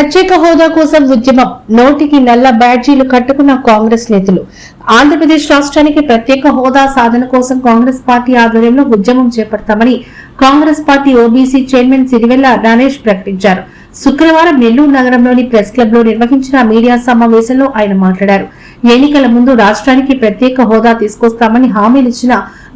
ప్రత్యేక హోదా కోసం ఉద్యమం. నోటికి నల్ల బ్యాడ్జీలు కట్టుకున్న కాంగ్రెస్ నేతలు. ఆంధ్రప్రదేశ్ రాష్ట్రానికి ప్రత్యేక హోదా సాధన కోసం కాంగ్రెస్ పార్టీ ఆధ్వర్యంలో ఉద్యమం చేపడతామని Congress party OBC chairman Sirivella Naresh ప్రకటించారు. శుక్రవారం నెల్లూరు నగరంలోని ప్రెస్ క్లబ్ లో నిర్వహించిన మీడియా సమావేశంలో ఆయన మాట్లాడారు. ఎన్నికల ముందు రాష్ట్రానికి ప్రత్యేక హోదా తీసుకొస్తామని హామీలిచ్చిన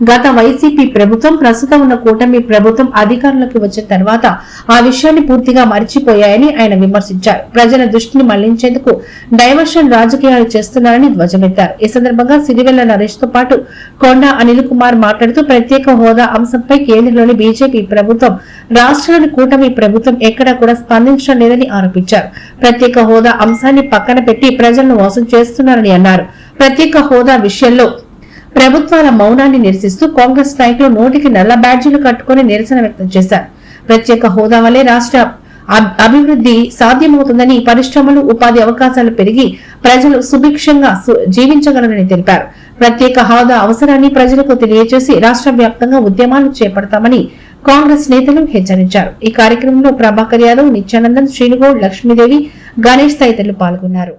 గత వైసీపీ ప్రభుత్వం, ప్రస్తుతం ఉన్న కూటమి ప్రభుత్వం అధికారంలోకి వచ్చిన తర్వాత ఆ విషయాన్ని పూర్తిగా మర్చిపోయాయని ఆయన విమర్శించారు. ప్రజల దృష్టిని మళ్లించేందుకు డైవర్షన్ రాజకీయాలు చేస్తున్నారని ధ్వజమెత్తారు. ఈ సందర్భంగా సిరివెల్ల నరేష్ తో పాటు కొండా అనిల్ కుమార్ మాట్లాడుతూ ప్రత్యేక హోదా అంశంపై కేంద్రంలోని బీజేపీ ప్రభుత్వం, రాష్ట్రంలోని కూటమి ప్రభుత్వం ఎక్కడా కూడా స్పందించడం లేదని ఆరోపించారు. ప్రత్యేక హోదా అంశాన్ని పక్కన పెట్టి ప్రజలను మోసం చేస్తున్నారని అన్నారు. ప్రత్యేక హోదా విషయంలో ప్రభుత్వాల మౌనాన్ని నిరసిస్తూ కాంగ్రెస్ నాయకులు నోటికి నల్ల బ్యాడ్జీలు కట్టుకుని నిరసన వ్యక్తం చేశారు. ప్రత్యేక హోదా వల్లే రాష్ట్ర అభివృద్ధి సాధ్యమవుతుందని, పరిశ్రమలు, ఉపాధి అవకాశాలు పెరిగి ప్రజలు సుభిక్షంగా జీవించగలరని తెలిపారు. ప్రత్యేక హోదా అవసరాన్ని ప్రజలకు తెలియజేసి రాష్ట్ర వ్యాప్తంగా ఉద్యమాలు చేపడతామని కాంగ్రెస్ నేతలు హెచ్చరించారు. ఈ కార్యక్రమంలో ప్రభాకర్ యాదవ్, నిత్యానందన్, శ్రీనుగౌడ్, లక్ష్మీదేవి, గణేష్ తదితరులు పాల్గొన్నారు.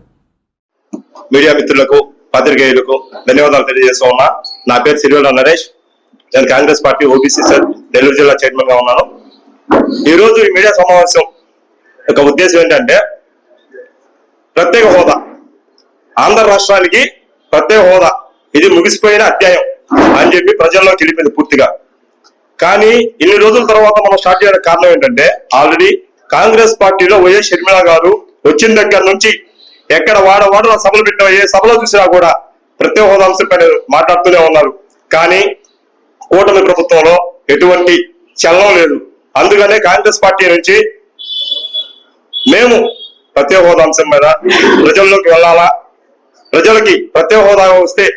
మీడియా మిత్రులకు, పత్రికేయులకు ధన్యవాదాలు తెలియజేస్తూ ఉన్నా. నా పేరు సిరివెల్ల నరేష్. నేను Congress party OBC cell Nellore జిల్లా చైర్మన్ గా ఉన్నాను. ఈ రోజు ఈ మీడియా సమావేశం యొక్క ఉద్దేశం ఏంటంటే, ప్రత్యేక హోదా, ఆంధ్ర రాష్ట్రానికి ప్రత్యేక హోదా ఇది ముగిసిపోయిన అధ్యాయం అని చెప్పి ప్రజల్లో తెలిపింది పూర్తిగా. కానీ ఇన్ని రోజుల తర్వాత మనం స్టార్ట్ చేయడానికి కారణం ఏంటంటే, ఆల్రెడీ కాంగ్రెస్ పార్టీలో వైఎస్ షర్మిల గారు వచ్చిన దగ్గర నుంచి ఎక్కడ వాడవాడు సభలు పెట్టిన ఏ సభలో చూసినా కూడా ప్రత్యేక హోదా అంశంపై మాట్లాడుతూనే ఉన్నారు. కానీ కూటమి ప్రభుత్వంలో ఎటువంటి చలనం లేదు. అందుకనే కాంగ్రెస్ పార్టీ నుంచి మేము ప్రత్యేక హోదా అంశం మీద ప్రజల్లోకి వెళ్ళాలా, ప్రజలకి ప్రత్యేక హోదా వస్తే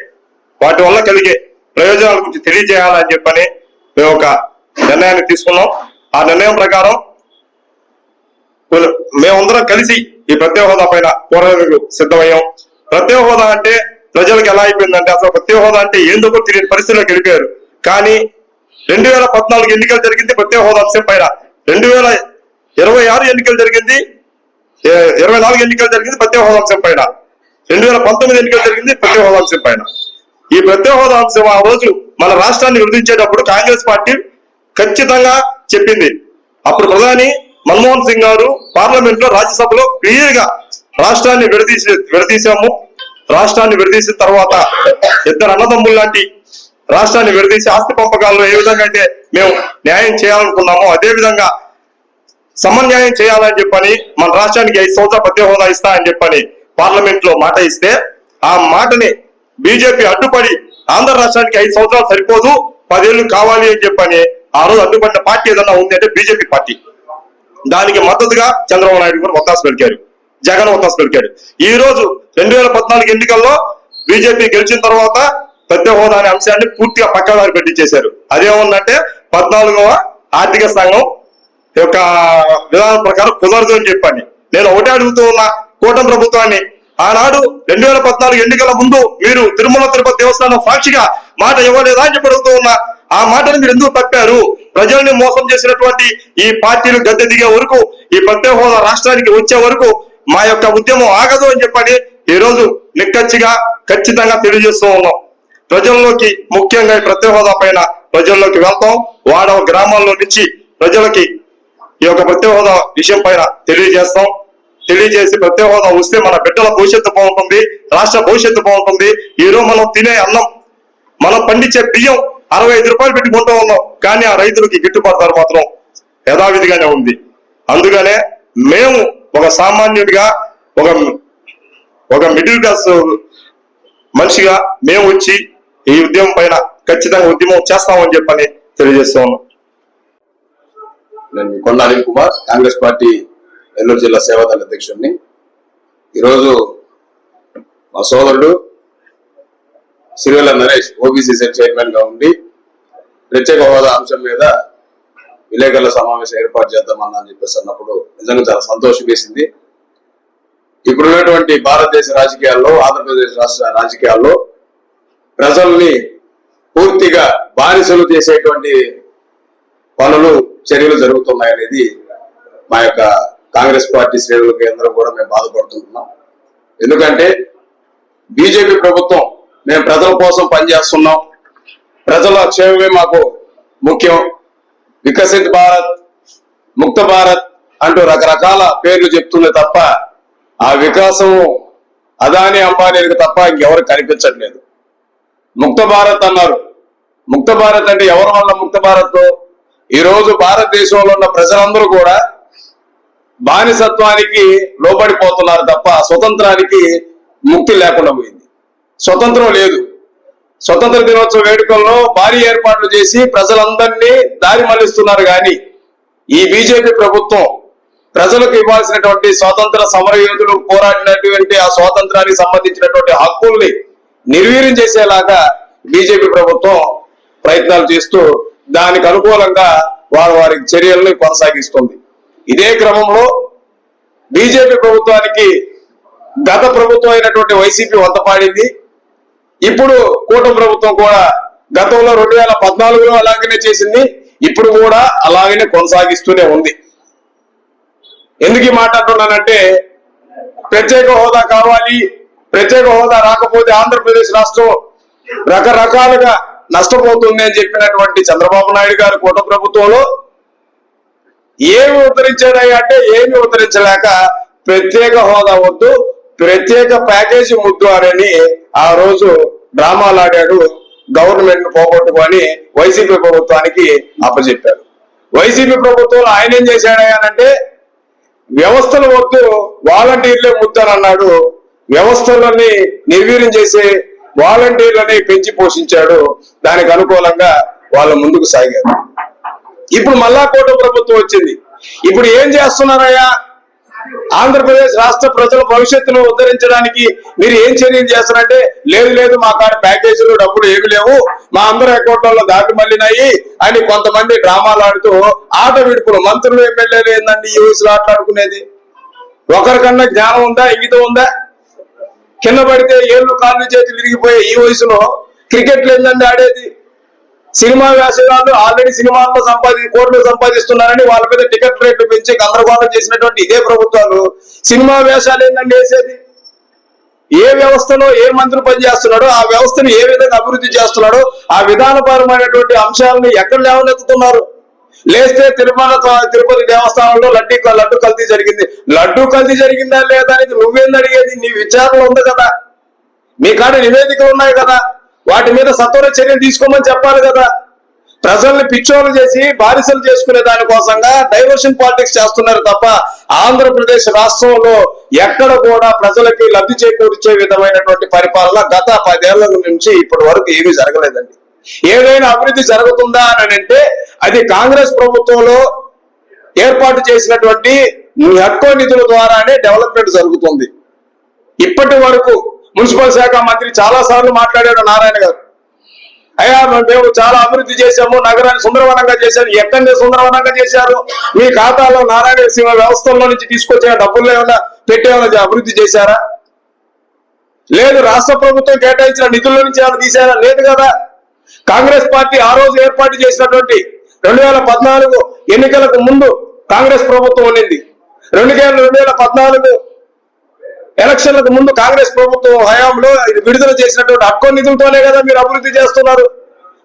వాటి వల్ల కలిగే ప్రయోజనాల గురించి తెలియజేయాలని చెప్పని మేము ఒక నిర్ణయాన్ని తీసుకున్నాం. ఆ నిర్ణయం ప్రకారం మేమందరం కలిసి ఈ ప్రత్యేక హోదా పైన పోరాటానికి సిద్ధమయ్యాం. ప్రత్యేక హోదా అంటే ప్రజలకు ఎలా అయిపోయిందంటే, అసలు ప్రత్యేక హోదా అంటే ఏందుకో తెలియని పరిస్థితుల్లోకి వెళ్ళిపోయారు. కానీ 2014 ఎన్నికలు జరిగింది ప్రత్యేక హోదా అంశం పైన, 2026 ఎన్నికలు జరిగింది, 24 ఎన్నికలు జరిగింది ప్రత్యేక హోదా అంశం పైన, 2019 ఎన్నికలు జరిగింది ప్రత్యేక హోదా అంశం పైన. ఈ ప్రత్యేక హోదా అంశం ఆ రోజు మన రాష్ట్రాన్ని విభజించేటప్పుడు కాంగ్రెస్ పార్టీ ఖచ్చితంగా చెప్పింది. అప్పుడు ప్రధాని మన్మోహన్ సింగ్ గారు పార్లమెంట్ లో, రాజ్యసభలో క్లియర్ గా రాష్ట్రాన్ని విడదీశాము. రాష్ట్రాన్ని విడదీసిన తర్వాత ఇద్దరు అన్నదమ్ములు లాంటి రాష్ట్రాన్ని విడదీసి ఆస్తి పంపకాల్లో ఏ విధంగా అయితే మేము న్యాయం చేయాలనుకున్నామో అదే విధంగా సమన్యాయం చేయాలని చెప్పని మన రాష్ట్రానికి 5 సంవత్సరాల ప్రత్యేక హోదా ఇస్తా అని చెప్పని పార్లమెంట్ లో మాట ఇస్తే, ఆ మాటని బీజేపీ అడ్డుపడి ఆంధ్ర రాష్ట్రానికి 5 సంవత్సరాలు సరిపోదు, 10 ఏళ్ళు కావాలి అని చెప్పని ఆ రోజు అడ్డుపడిన పార్టీ ఏదన్నా ఉంది అంటే బీజేపీ పార్టీ. దానికి మద్దతుగా చంద్రబాబు నాయుడు గారు ఒత్తాసు పలికారు, జగన్ ఒత్తాసు పలికాడు. ఈ రోజు 2014 ఎన్నికల్లో బీజేపీ గెలిచిన తర్వాత ప్రత్యేక హోదా అనే అంశాన్ని పూర్తిగా పక్కదారి పెట్టించేశారు. అదేముందంటే 14వ ఆర్థిక సంఘం యొక్క విధానం ప్రకారం కుదరదు అని చెప్పని నేను ఒకటే అడుగుతూ ఉన్న కూటమి ప్రభుత్వాన్ని, ఆనాడు 2014 ఎన్నికల ముందు మీరు తిరుమల తిరుపతి దేవస్థానం సాక్షిగా మాట ఇవ్వలేదా అని చెప్పి అడుగుతూ ఉన్నా. ఆ మాటను మీరు ఎందుకు తప్పారు? ప్రజల్ని మోసం చేసినటువంటి ఈ పార్టీలు గద్దె దిగే వరకు, ఈ ప్రత్యేక హోదా రాష్ట్రానికి వచ్చే వరకు మా యొక్క ఉద్యమం ఆగదు అని చెప్పని ఈ రోజు నిక్కచ్చిగా ఖచ్చితంగా తెలియజేస్తూ ఉన్నాం. ప్రజల్లోకి ముఖ్యంగా ఈ ప్రత్యేక హోదా పైన ప్రజల్లోకి వెళ్తాం. వాడ గ్రామాల్లో నుంచి ప్రజలకి ఈ యొక్క ప్రత్యేక హోదా విషయం పైన తెలియజేసి ప్రత్యేక హోదా వస్తే మన బిడ్డల భవిష్యత్తు బాగుంటుంది, రాష్ట్ర భవిష్యత్తు బాగుంటుంది. ఈ రోజు మనం తినే అన్నం, మనం పండించే బియ్యం 65 రూపాయలు పెట్టి కొంటూ ఉన్నాం. కానీ ఆ రైతులకి గిట్టుబాటు ధర మాత్రం యథావిధిగానే ఉంది. అందుకనే మేము ఒక సామాన్యుడిగా, ఒక మిడిల్ క్లాస్ మనిషిగా మేము వచ్చి ఈ ఉద్యమం పైన ఖచ్చితంగా ఉద్యమం చేస్తామని చెప్పని తెలియజేస్తూ ఉన్నాం. నేను కొండా అనిల్ కుమార్, కాంగ్రెస్ పార్టీ నెల్లూరు జిల్లా సేవాదళ అధ్యక్షుడిని. ఈరోజు మా సోదరుడు Sirivella Naresh OBC cell chairman గా ఉండి ప్రత్యేక హోదా అంశం మీద విలేకరుల సమావేశం ఏర్పాటు చేద్దామని చెప్పేసి అన్నప్పుడు నిజంగా చాలా సంతోషం వేసింది. ఇప్పుడున్నటువంటి భారతదేశ రాజకీయాల్లో, ఆంధ్రప్రదేశ్ రాష్ట్ర రాజకీయాల్లో ప్రజల్ని పూర్తిగా బానిసలు చేసేటువంటి పనులు, చర్యలు జరుగుతున్నాయనేది మా యొక్క కాంగ్రెస్ పార్టీ శ్రేణులకి అందరూ కూడా మేము బాధపడుతున్నాం. ఎందుకంటే బీజేపీ ప్రభుత్వం మేము ప్రజల కోసం పనిచేస్తున్నాం, ప్రజల క్షేమమే మాకు ముఖ్యం, వికసిత్ భారత్, ముక్త భారత్ అంటూ రకరకాల పేర్లు చెప్తుంది తప్ప ఆ వికాసము అదాని అంబానీలకు తప్ప ఇంకెవరు కనిపించట్లేదు. ముక్త భారత్ అన్నారు. ముక్త భారత్ అంటే ఎవరి వల్ల ముక్త భారత్? ఈ రోజు భారతదేశంలో ఉన్న ప్రజలందరూ కూడా బానిసత్వానికి లోబడిపోతున్నారు తప్ప స్వతంత్రానికి ముక్తి లేకుండా పోయింది. స్వతంత్రం లేదు. స్వతంత్ర దినోత్సవ వేడుకల్లో భారీ ఏర్పాట్లు చేసి ప్రజలందరినీ దారి మళ్లిస్తున్నారు. కానీ ఈ బీజేపీ ప్రభుత్వం ప్రజలకు ఇవ్వాల్సినటువంటి స్వాతంత్ర సమరయోధులు పోరాడినటువంటి ఆ స్వాతంత్రానికి సంబంధించినటువంటి హక్కుల్ని నిర్వీర్యం చేసేలాగా బీజేపీ ప్రభుత్వం ప్రయత్నాలు చేస్తూ దానికి అనుకూలంగా వారి చర్యలను కొనసాగిస్తుంది. ఇదే క్రమంలో బీజేపీ ప్రభుత్వానికి గత ప్రభుత్వం అయినటువంటి వైసీపీ వంతపాడింది. ఇప్పుడు కూటమి ప్రభుత్వం కూడా గతంలో 2014లో అలాగనే చేసింది, ఇప్పుడు కూడా అలాగనే కొనసాగిస్తూనే ఉంది. ఎందుకు ఈ మాట అంటున్నానంటే, ప్రత్యేక హోదా కావాలి, ప్రత్యేక హోదా రాకపోతే ఆంధ్రప్రదేశ్ రాష్ట్రం రకరకాలుగా నష్టపోతుంది అని చెప్పినటువంటి చంద్రబాబు నాయుడు గారు కూటమి ప్రభుత్వంలో ఏమి ఉద్ధరించాడయ్యా అంటే ఏమి ఉద్ధరించలేక ప్రత్యేక హోదా వద్దు, ప్రత్యేక ప్యాకేజీ ముద్దు అని ఆ రోజు డ్రామాలు ఆడాడు. గవర్నమెంట్ ను పోగొట్టుకొని వైసీపీ ప్రభుత్వానికి అప్పచెప్పారు. వైసీపీ ప్రభుత్వంలో ఆయన ఏం చేశాడయ్యానంటే వ్యవస్థలు వద్దు, వాలంటీర్లే ముద్దు అని అన్నాడు. వ్యవస్థలని నిర్వీర్యం చేసి వాలంటీర్లని పెంచి పోషించాడు. దానికి అనుకూలంగా వాళ్ళు ముందుకు సాగారు. ఇప్పుడు మళ్ళా కూటమి ప్రభుత్వం వచ్చింది. ఇప్పుడు ఏం చేస్తున్నారయ్యా? ఆంధ్రప్రదేశ్ రాష్ట్ర ప్రజల భవిష్యత్తును ఉద్ధరించడానికి మీరు ఏం చర్యలు చేస్తారంటే, లేదు మా కాడ ప్యాకేజీలు డబ్బులు ఏమి లేవు, మా అందరి అకౌంట్లలో దాటి మళ్ళినాయి అని కొంతమంది డ్రామాలు ఆడుతూ ఆట విడుపులు. మంత్రులు ఎమ్మెల్యేలు ఏందండి ఈ వయసులో ఆటలాడుకునేది? ఒకరికన్నా జ్ఞానం ఉందా, ఇంగితం ఉందా? కింద పడితే ఏళ్ళు కాళ్ళు చేతులు విరిగిపోయే ఈ వయసులో క్రికెట్లు ఏందండి ఆడేది? సినిమా వ్యాసగాళ్ళు ఆల్రెడీ సినిమాల్లో కోట్లు సంపాదిస్తున్నారని వాళ్ళ మీద టికెట్ రేట్లు పెంచి గందరగోళం చేసినటువంటి ఇదే ప్రభుత్వాలు సినిమా వేషాలు ఏంటండి వేసేది? ఏ వ్యవస్థలో ఏ మంత్రి పనిచేస్తున్నాడో ఆ వ్యవస్థను ఏ విధంగా అభివృద్ధి చేస్తున్నాడో ఆ విధానపరమైనటువంటి అంశాలను ఎక్కడ లేవనెత్తుతున్నారు? లేస్తే తిరుపతి దేవస్థానంలో లడ్డు కల్తీ జరిగింది. లడ్డు కల్తీ జరిగిందా లేదా అనేది నువ్వేంది అడిగేది? నీ విచారణ ఉంది కదా, మీ కాడ నివేదికలు ఉన్నాయి కదా, వాటి మీద సత్వర చర్యలు తీసుకోమని చెప్పాలి కదా. ప్రజల్ని పిచ్చోలు చేసి బానిసలు చేసుకునే దానికోసంగా డైవర్షన్ పాలిటిక్స్ చేస్తున్నారు తప్ప ఆంధ్రప్రదేశ్ రాష్ట్రంలో ఎక్కడ కూడా ప్రజలకి లబ్ధి చేకూర్చే విధమైనటువంటి పరిపాలన గత 10 ఏళ్ల నుంచి ఇప్పటి వరకు ఏమీ జరగలేదండి. ఏదైనా అభివృద్ధి జరుగుతుందా అని అంటే అది కాంగ్రెస్ ప్రభుత్వంలో ఏర్పాటు చేసినటువంటి హక్కు నిధుల ద్వారానే డెవలప్మెంట్ జరుగుతుంది. ఇప్పటి వరకు మున్సిపల్ శాఖ మంత్రి చాలా సార్లు మాట్లాడాడు నారాయణ గారు. అయ్యా మేము చాలా అభివృద్ధి చేశాము, నగరాన్ని సుందరవనంగా చేశారు. ఎక్కడనే సుందరవనంగా చేశారు? మీ ఖాతాలో నారాయణ సింహ వ్యవస్థల్లో నుంచి తీసుకొచ్చిన డబ్బులు ఏమైనా పెట్టేమైనా అభివృద్ధి చేశారా? లేదు. రాష్ట్ర ప్రభుత్వం కేటాయించిన నిధుల నుంచి ఏమైనా తీశారా? లేదు కదా. కాంగ్రెస్ పార్టీ ఆ రోజు ఏర్పాటు చేసినటువంటి 2014 ఎన్నికలకు ముందు కాంగ్రెస్ ప్రభుత్వం ఉండింది. 2014 ఎలక్షన్లకు ముందు కాంగ్రెస్ ప్రభుత్వం హయాంలో విడుదల చేసినటువంటి హక్కు నిధులతోనే కదా మీరు అభివృద్ధి చేస్తున్నారు.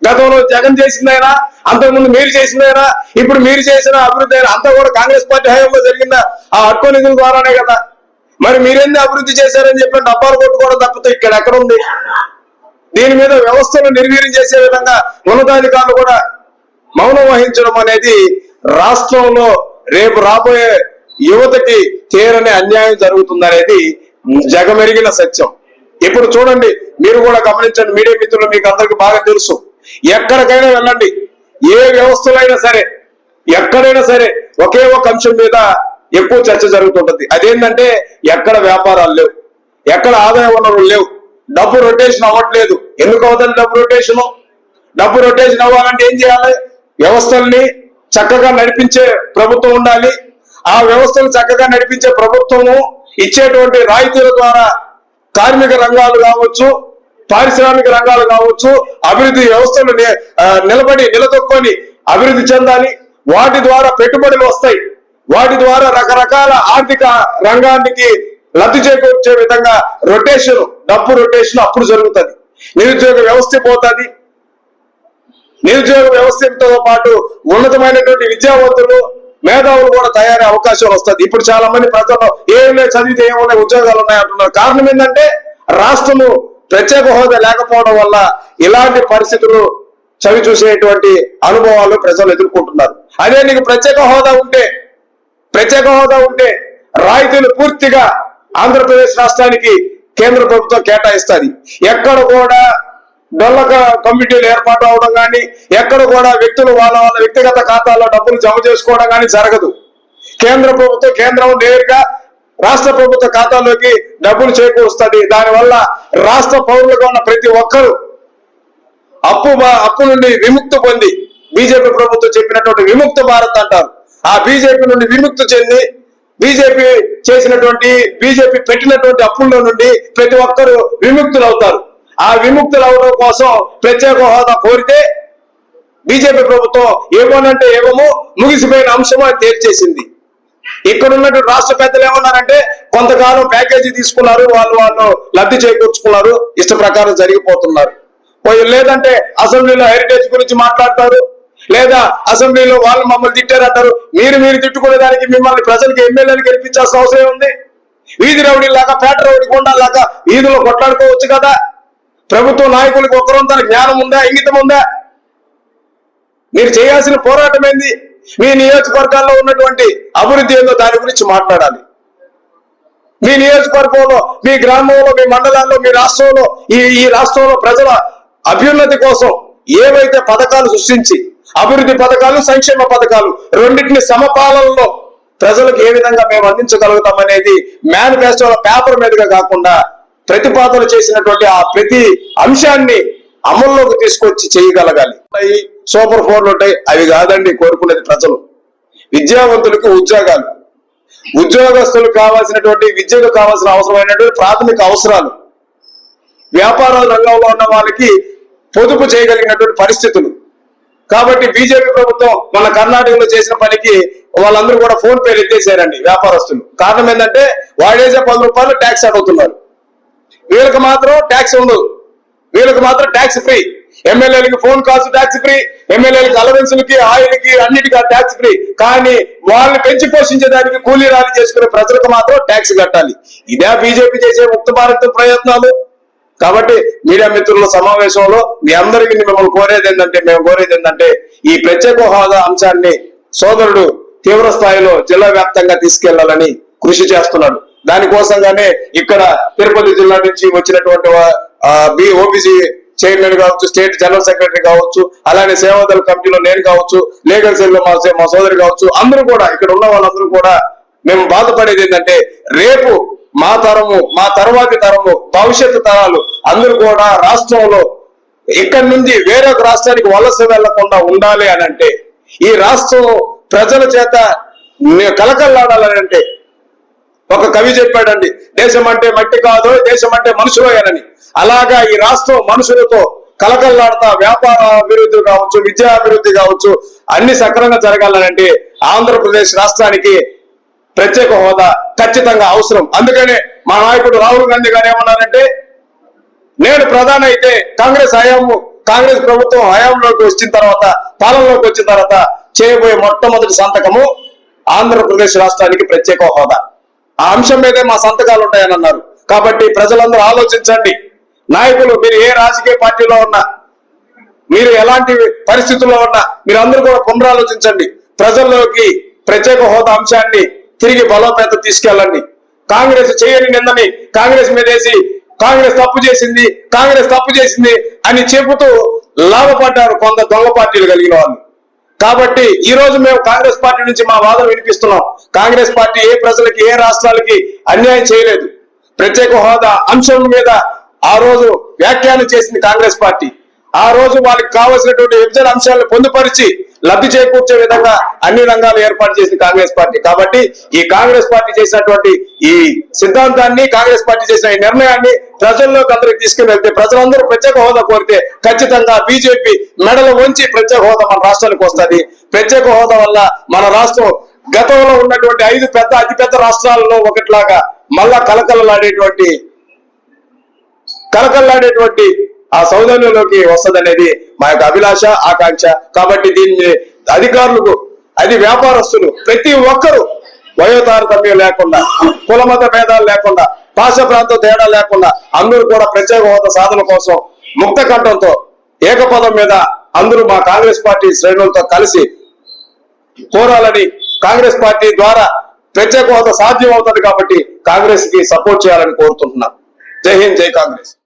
గతంలో జగన్ చేసిందైనా, అంతకుముందు మీరు చేసిందైనా, ఇప్పుడు మీరు చేసిన అభివృద్ధి అయినా అంతా కూడా కాంగ్రెస్ పార్టీ హయాంలో జరిగిందా? ఆ హక్కు నిధుల ద్వారానే కదా. మరి మీరేంది అభివృద్ధి చేశారని చెప్పి డబ్బాలు కొట్టుకోవడం తప్పితే ఇక్కడ ఎక్కడ ఉంది? దీని మీద వ్యవస్థను నిర్వీర్యం చేసే విధంగా ఉన్నతాధికారులు కూడా మౌనం వహించడం అనేది రాష్ట్రంలో రేపు రాబోయే యువతకి తీరని అన్యాయం జరుగుతుందనేది జగమెరిగిన సత్యం. ఇప్పుడు చూడండి, మీరు కూడా గమనించండి, మీడియా మిత్రులు మీకు అందరికి బాగా తెలుసు. ఎక్కడికైనా వెళ్ళండి, ఏ వ్యవస్థలైనా సరే, ఎక్కడైనా సరే ఒకే ఒక అంశం మీద ఎక్కువ చర్చ జరుగుతుంటది. అదేంటంటే ఎక్కడ వ్యాపారాలు లేవు, ఎక్కడ ఆదాయ వనరులు లేవు, డబ్బు రొటేషన్ అవ్వట్లేదు. ఎందుకు అవుతుంది డబ్బు రొటేషన్? డబ్బు రొటేషన్ అవ్వాలంటే ఏం చేయాలి? వ్యవస్థల్ని చక్కగా నడిపించే ప్రభుత్వం ఉండాలి. ఆ వ్యవస్థను చక్కగా నడిపించే ప్రభుత్వము ఇచ్చేటువంటి రాయితీల ద్వారా కార్మిక రంగాలు కావచ్చు, పారిశ్రామిక రంగాలు కావచ్చు, అభివృద్ధి వ్యవస్థలు నిలదొక్కొని అభివృద్ధి చెందాలి. వాటి ద్వారా పెట్టుబడులు వస్తాయి. వాటి ద్వారా రకరకాల ఆర్థిక రంగానికి లబ్ధి చేకూర్చే విధంగా డబ్బు రొటేషన్ అప్పుడు జరుగుతుంది. నిరుద్యోగ వ్యవస్థ పోతుంది. నిరుద్యోగ వ్యవస్థతో పాటు ఉన్నతమైనటువంటి విద్యావంతులు మేధావులు కూడా తయారయ్యే అవకాశం వస్తుంది. ఇప్పుడు చాలా మంది ప్రజల్లో ఏమైనా చదివితే ఏమైనా ఉద్యోగాలు ఉన్నాయంటున్నారు. కారణం ఏంటంటే రాష్ట్రము ప్రత్యేక హోదా లేకపోవడం వల్ల ఇలాంటి పరిస్థితులు చవి చూసేటువంటి అనుభవాలు ప్రజలు ఎదుర్కొంటున్నారు. అదే నీకు ప్రత్యేక హోదా ఉంటే రాయితీలు పూర్తిగా ఆంధ్రప్రదేశ్ రాష్ట్రానికి కేంద్ర ప్రభుత్వం కేటాయిస్తుంది. ఎక్కడ కూడా డొల్లక కమిటీలు ఏర్పాటు అవడం కానీ, ఎక్కడ కూడా వ్యక్తులు వాళ్ళ వ్యక్తిగత ఖాతాల్లో డబ్బులు జమ చేసుకోవడం కానీ జరగదు. కేంద్రం నేరుగా రాష్ట్ర ప్రభుత్వ ఖాతాల్లోకి డబ్బులు చేకూరుస్తుంది. దానివల్ల రాష్ట్ర పౌరులుగా ఉన్న ప్రతి ఒక్కరూ అప్పు నుండి విముక్తి పొంది, బీజేపీ ప్రభుత్వం చెప్పినటువంటి విముక్త భారత్ అంటారు, ఆ బీజేపీ నుండి విముక్తి చెంది బీజేపీ పెట్టినటువంటి అప్పుల్లో నుండి ప్రతి ఒక్కరూ విముక్తులు అవుతారు. ఆ విముక్తులు అవడం కోసం ప్రత్యేక హోదా కోరితే బీజేపీ ప్రభుత్వం ఏమోనంటే ఏమో ముగిసిపోయిన అంశమో తేల్చేసింది. ఇక్కడ ఉన్నటువంటి రాష్ట్ర పెద్దలు ఏమన్నారంటే కొంతకాలం ప్యాకేజీ తీసుకున్నారు, వాళ్ళు లబ్ధి చేకూర్చుకున్నారు, ఇష్ట ప్రకారం జరిగిపోతున్నారు. లేదంటే అసెంబ్లీలో హెరిటేజ్ గురించి మాట్లాడతారు, లేదా అసెంబ్లీలో వాళ్ళు మమ్మల్ని తిట్టారంటారు. మీరు తిట్టుకునే దానికి మిమ్మల్ని ప్రజలకు ఎమ్మెల్యేలు గెలిపించాల్సిన అవసరం ఉంది. వీధి రౌడీలాగా పేట రౌడీ గుండాలాగా వీధిలో కొట్లాడుకోవచ్చు కదా. ప్రభుత్వ నాయకులకు ఒక్కరంత జ్ఞానం ఉందా, ఇంగితం ఉందా? మీరు చేయాల్సిన పోరాటం ఏంది? మీ నియోజకవర్గాల్లో ఉన్నటువంటి అభివృద్ధి ఏందో దాని గురించి మాట్లాడాలి. మీ నియోజకవర్గంలో, మీ గ్రామంలో, మీ మండలాల్లో, మీ రాష్ట్రంలో, ఈ రాష్ట్రంలో ప్రజల అభ్యున్నతి కోసం ఏవైతే పథకాలు సృష్టించి, అభివృద్ధి పథకాలు, సంక్షేమ పథకాలు రెండింటిని సమపాలనలో ప్రజలకు ఏ విధంగా మేము అందించగలుగుతాం అనేది మేనిఫెస్టోల పేపర్ మీదుగా కాకుండా ప్రతిపాదన చేసినటువంటి ఆ ప్రతి అంశాన్ని అమల్లోకి తీసుకొచ్చి చేయగలగాలి. సూపర్ 4లు ఉంటాయి, అవి కాదండి కోరుకునేది ప్రజలు. విద్యావంతులకు ఉద్యోగాలు, ఉద్యోగస్తులకు కావాల్సినటువంటి విద్యకు కావాల్సిన అవసరమైనటువంటి ప్రాథమిక అవసరాలు, వ్యాపార రంగంలో ఉన్న వాళ్ళకి పొదుపు చేయగలిగినటువంటి పరిస్థితులు. కాబట్టి బీజేపీ ప్రభుత్వం మన కర్ణాటకలో చేసిన పనికి వాళ్ళందరూ కూడా ఫోన్ పేలు ఎత్తేసారండి వ్యాపారస్తులు. కారణం ఏంటంటే వాడేసే 10 రూపాయలు ట్యాక్స్ అడుగుతున్నారు, వీళ్ళకి మాత్రం ట్యాక్స్ ఉండదు, వీళ్ళకి మాత్రం ట్యాక్స్ ఫ్రీ. ఎమ్మెల్యేలకి ఫోన్ కాల్స్ ట్యాక్స్ ఫ్రీ, ఎమ్మెల్యేలకి అలవెన్సులకి, ఆయిల్కి, అన్నిటికీ ట్యాక్స్ ఫ్రీ. కానీ వాళ్ళని పెంచి పోషించేదానికి కూలీ రాలి చేసుకునే ప్రజలకు మాత్రం ట్యాక్స్ కట్టాలి. ఇదే బీజేపీ చేసే ముక్త భారత్ ప్రయత్నాలు. కాబట్టి మీడియా మిత్రుల సమావేశంలో మిమ్మల్ని కోరేది ఏంటంటే ఈ ప్రత్యేక హోదా అంశాన్ని సోదరుడు తీవ్ర స్థాయిలో జిల్లా వ్యాప్తంగా తీసుకెళ్లాలని కృషి చేస్తున్నాడు. దానికోసంగానే ఇక్కడ తిరుపతి జిల్లా నుంచి వచ్చినటువంటి ఓబీసీ చైర్మన్ కావచ్చు, స్టేట్ జనరల్ సెక్రటరీ కావచ్చు, అలానే సేవాదళ కమిటీలో నేను కావచ్చు, లీగల్ సెల్ లో మా సోదరి కావచ్చు, అందరూ కూడా ఇక్కడ ఉన్న వాళ్ళందరూ కూడా మేము బాధపడేది ఏంటంటే రేపు మా తరము, మా తర్వాతి తరము, భవిష్యత్తు తరాలు అందరూ కూడా రాష్ట్రంలో ఇక్కడి నుంచి వేరొక రాష్ట్రానికి వలస వెళ్లకుండా ఉండాలి అని అంటే, ఈ రాష్ట్రం ప్రజల చేత కలకల్లాడాలని. ఒక కవి చెప్పాడండి, దేశం అంటే మట్టి కాదు, దేశం అంటే మనుషులేనని. అలాగా ఈ రాష్ట్రం మనుషులతో కలకల్లాడుతా వ్యాపార అభివృద్ధి కావచ్చు, విద్యా అభివృద్ధి కావచ్చు, అన్ని సక్రమంగా జరగాలనంటే ఆంధ్రప్రదేశ్ రాష్ట్రానికి ప్రత్యేక హోదా ఖచ్చితంగా అవసరం. అందుకనే మా నాయకుడు రాహుల్ గాంధీ గారు ఏమన్నారంటే, నేను ప్రధాని అయితే కాంగ్రెస్ ప్రభుత్వం హయాంలోకి వచ్చిన తర్వాత, పాలనలోకి వచ్చిన తర్వాత చేయబోయే మొట్టమొదటి సంతకము ఆంధ్రప్రదేశ్ రాష్ట్రానికి ప్రత్యేక హోదా. ఆ అంశం మీదే మా సంతకాలు ఉంటాయని అన్నారు. కాబట్టి ప్రజలందరూ ఆలోచించండి. నాయకులు, మీరు ఏ రాజకీయ పార్టీలో ఉన్నా, మీరు ఎలాంటి పరిస్థితుల్లో ఉన్నా, మీరు అందరూ కూడా పునరాలోచించండి. ప్రజల్లోకి ప్రత్యేక హోదా అంశాన్ని తిరిగి బలోపేతం తీసుకెళ్ళండి. కాంగ్రెస్ చేయని నిందని కాంగ్రెస్ మీదేసి కాంగ్రెస్ తప్పు చేసింది అని చెబుతూ లాభపడ్డారు కొంత దొంగ పార్టీలు కలిగిన వాళ్ళు. కాబట్టి ఈ రోజు మేము కాంగ్రెస్ పార్టీ నుంచి మా వాదన వినిపిస్తున్నాం. కాంగ్రెస్ పార్టీ ఏ ప్రజలకి, ఏ రాష్ట్రాలకి అన్యాయం చేయలేదు. ప్రత్యేక హోదా అంశం మీద ఆ రోజు వ్యాఖ్యానం చేసింది కాంగ్రెస్ పార్టీ. ఆ రోజు వాళ్ళకి కావాల్సినటువంటి విభజన అంశాలను పొందుపరిచి లబ్ధి చేకూర్చే విధంగా అన్ని రంగాలు ఏర్పాటు చేసింది కాంగ్రెస్ పార్టీ. కాబట్టి ఈ కాంగ్రెస్ పార్టీ చేసినటువంటి ఈ సిద్ధాంతాన్ని, కాంగ్రెస్ పార్టీ చేసిన ఈ నిర్ణయాన్ని ప్రజల్లోకి అందరికి తీసుకుని వెళ్తే, ప్రజలందరూ ప్రత్యేక హోదా కోరితే ఖచ్చితంగా బీజేపీ మెడలు వంచి ప్రత్యేక హోదా మన రాష్ట్రానికి వస్తుంది. ప్రత్యేక హోదా వల్ల మన రాష్ట్రం గతంలో ఉన్నటువంటి 5 అతిపెద్ద రాష్ట్రాలలో ఒకటిలాగా మళ్ళా కలకల్లాడేటువంటి ఆ సౌజన్యంలోకి వస్తదనేది మా యొక్క అభిలాష, ఆకాంక్ష. కాబట్టి దీన్ని అధికారులకు, అది వ్యాపారస్తులు, ప్రతి ఒక్కరూ వయోతారతమ్యం లేకుండా, కులమత భేదాలు లేకుండా, భాష ప్రాంతం తేడా లేకుండా అందరూ కూడా ప్రత్యేక హోదా సాధన కోసం ముక్త కంఠంతో ఏకపదం మీద అందరూ మా కాంగ్రెస్ పార్టీ శ్రేణులతో కలిసి కోరాలని, కాంగ్రెస్ పార్టీ ద్వారా ప్రత్యేక హోదా సాధ్యం అవుతుంది కాబట్టి కాంగ్రెస్ కి సపోర్ట్ చేయాలని కోరుతుంటున్నాం. జై హింద్, జై కాంగ్రెస్.